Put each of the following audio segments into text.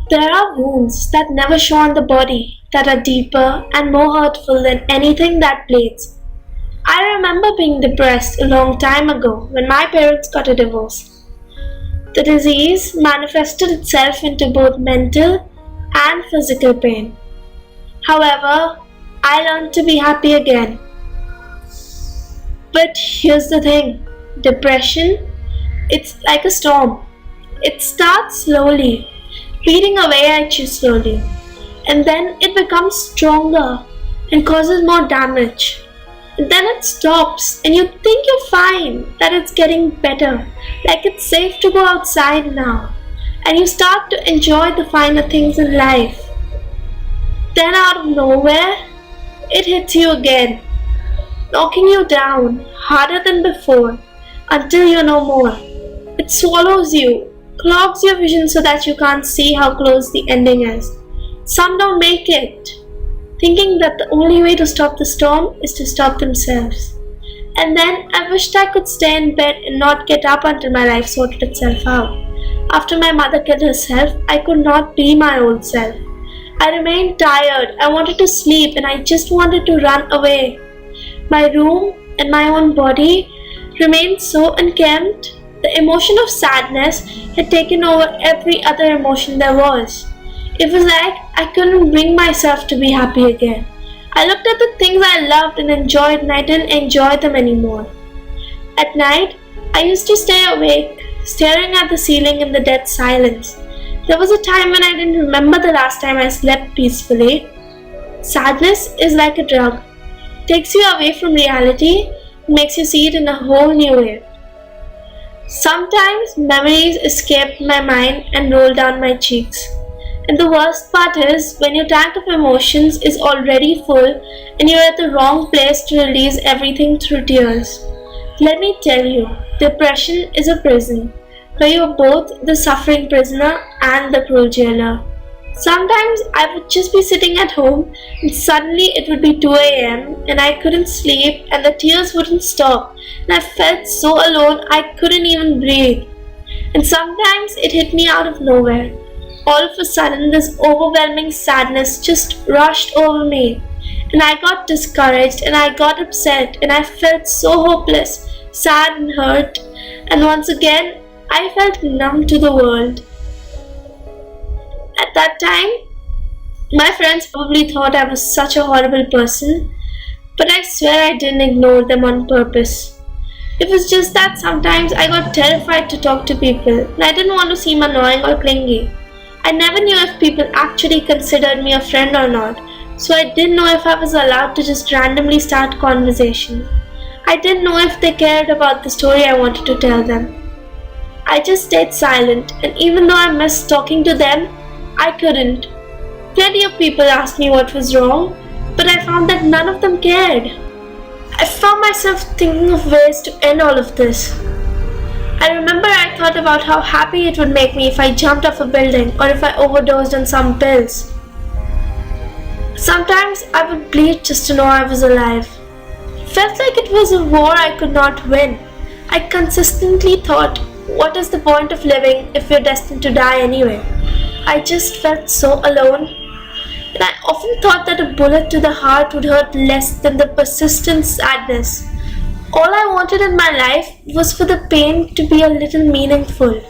There are wounds that never show on the body that are deeper and more hurtful than anything that bleeds. I remember being depressed a long time ago when my parents got a divorce. The disease manifested itself into both mental and physical pain. However, I learned to be happy again. But here's the thing, depression, it's like a storm. It starts slowly, beating away at you slowly, and then it becomes stronger and causes more damage. And then it stops, and you think you're fine, that it's getting better, like it's safe to go outside now, and you start to enjoy the finer things in life. Then, out of nowhere, it hits you again, knocking you down harder than before until you know more. It swallows you, clogs your vision so that you can't see how close the ending is. Some don't make it, thinking that the only way to stop the storm is to stop themselves. And then I wished I could stay in bed and not get up until my life sorted itself out. After my mother killed herself, I could not be my old self. I remained tired, I wanted to sleep, and I just wanted to run away. My room and my own body remained so unkempt. The emotion of sadness had taken over every other emotion there was. It was like I couldn't bring myself to be happy again. I looked at the things I loved and enjoyed, and I didn't enjoy them anymore. At night, I used to stay awake, staring at the ceiling in the dead silence. There was a time when I didn't remember the last time I slept peacefully. Sadness is like a drug. It takes you away from reality, makes you see it in a whole new way. Sometimes memories escape my mind and roll down my cheeks. And the worst part is when your tank of emotions is already full and you're at the wrong place to release everything through tears. Let me tell you, depression is a prison where you're both the suffering prisoner and the cruel jailer. Sometimes I would just be sitting at home and suddenly it would be 2 a.m. and I couldn't sleep and the tears wouldn't stop and I felt so alone I couldn't even breathe. And sometimes it hit me out of nowhere. All of a sudden this overwhelming sadness just rushed over me and I got discouraged and I got upset and I felt so hopeless, sad and hurt, and once again I felt numb to the world. At that time, my friends probably thought I was such a horrible person, but I swear I didn't ignore them on purpose. It was just that sometimes I got terrified to talk to people and I didn't want to seem annoying or clingy. I never knew if people actually considered me a friend or not, so I didn't know if I was allowed to just randomly start conversation. I didn't know if they cared about the story I wanted to tell them. I just stayed silent, and even though I missed talking to them, I couldn't. Plenty of people asked me what was wrong, but I found that none of them cared. I found myself thinking of ways to end all of this. I remember I thought about how happy it would make me if I jumped off a building or if I overdosed on some pills. Sometimes I would bleed just to know I was alive. It felt like it was a war I could not win. I consistently thought, what is the point of living if we're destined to die anyway? I just felt so alone. And I often thought that a bullet to the heart would hurt less than the persistent sadness. All I wanted in my life was for the pain to be a little meaningful.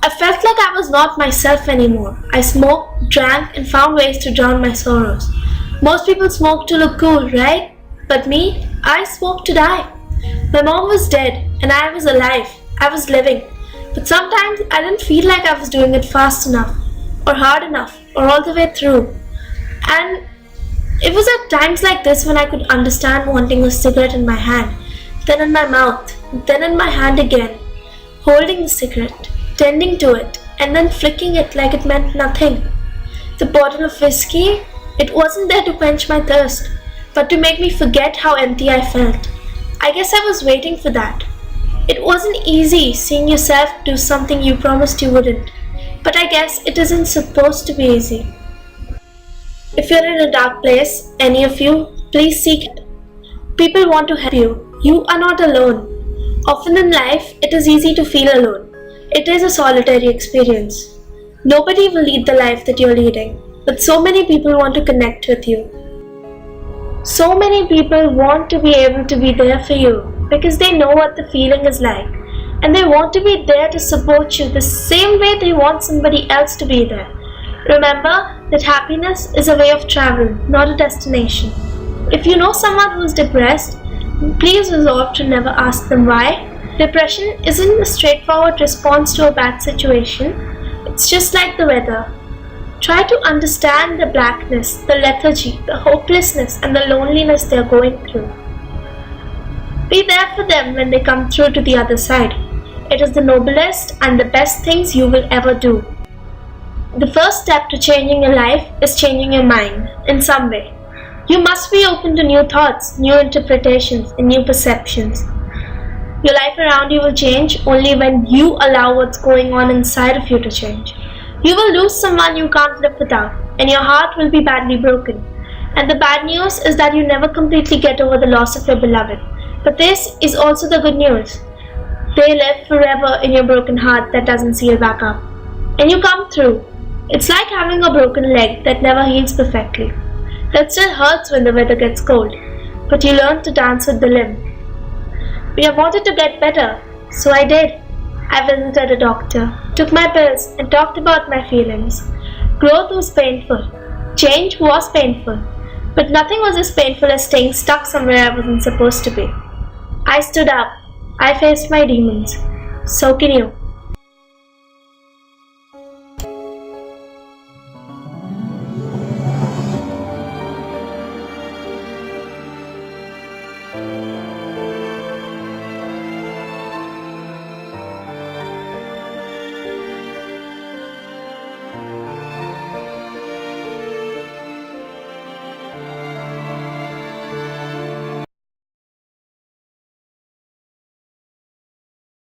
I felt like I was not myself anymore. I smoked, drank, and found ways to drown my sorrows. Most people smoke to look cool, right? But me, I smoked to die. My mom was dead, and I was alive. I was living. But sometimes I didn't feel like I was doing it fast enough, or hard enough, or all the way through. And it was at times like this when I could understand wanting a cigarette in my hand, then in my mouth, then in my hand again, holding the cigarette, tending to it, and then flicking it like it meant nothing. The bottle of whiskey, it wasn't there to quench my thirst, but to make me forget how empty I felt. I guess I was waiting for that. It wasn't easy seeing yourself do something you promised you wouldn't, but I guess it isn't supposed to be easy. If you're in a dark place, any of you, please seek help. People want to help you. You are not alone. Often in life, it is easy to feel alone. It is a solitary experience. Nobody will lead the life that you're leading, but so many people want to connect with you. So many people want to be able to be there for you because they know what the feeling is like, and they want to be there to support you the same way they want somebody else to be there. Remember that happiness is a way of travel, not a destination. If you know someone who's depressed, please resolve to never ask them why. Depression isn't a straightforward response to a bad situation. It's just like the weather. Try to understand the blackness, the lethargy, the hopelessness, and the loneliness they're going through. Be there for them when they come through to the other side. It is the noblest and the best things you will ever do. The first step to changing your life is changing your mind in some way. You must be open to new thoughts, new interpretations, and new perceptions. Your life around you will change only when you allow what's going on inside of you to change. You will lose someone you can't live without, and your heart will be badly broken. And the bad news is that you never completely get over the loss of your beloved. But this is also the good news. They live forever in your broken heart that doesn't seal back up. And you come through. It's like having a broken leg that never heals perfectly. That still hurts when the weather gets cold, but you learn to dance with the limb. I wanted to get better, so I did. I visited a doctor, took my pills, and talked about my feelings. Growth was painful. Change was painful. But nothing was as painful as staying stuck somewhere I wasn't supposed to be. I stood up. I faced my demons. So can you.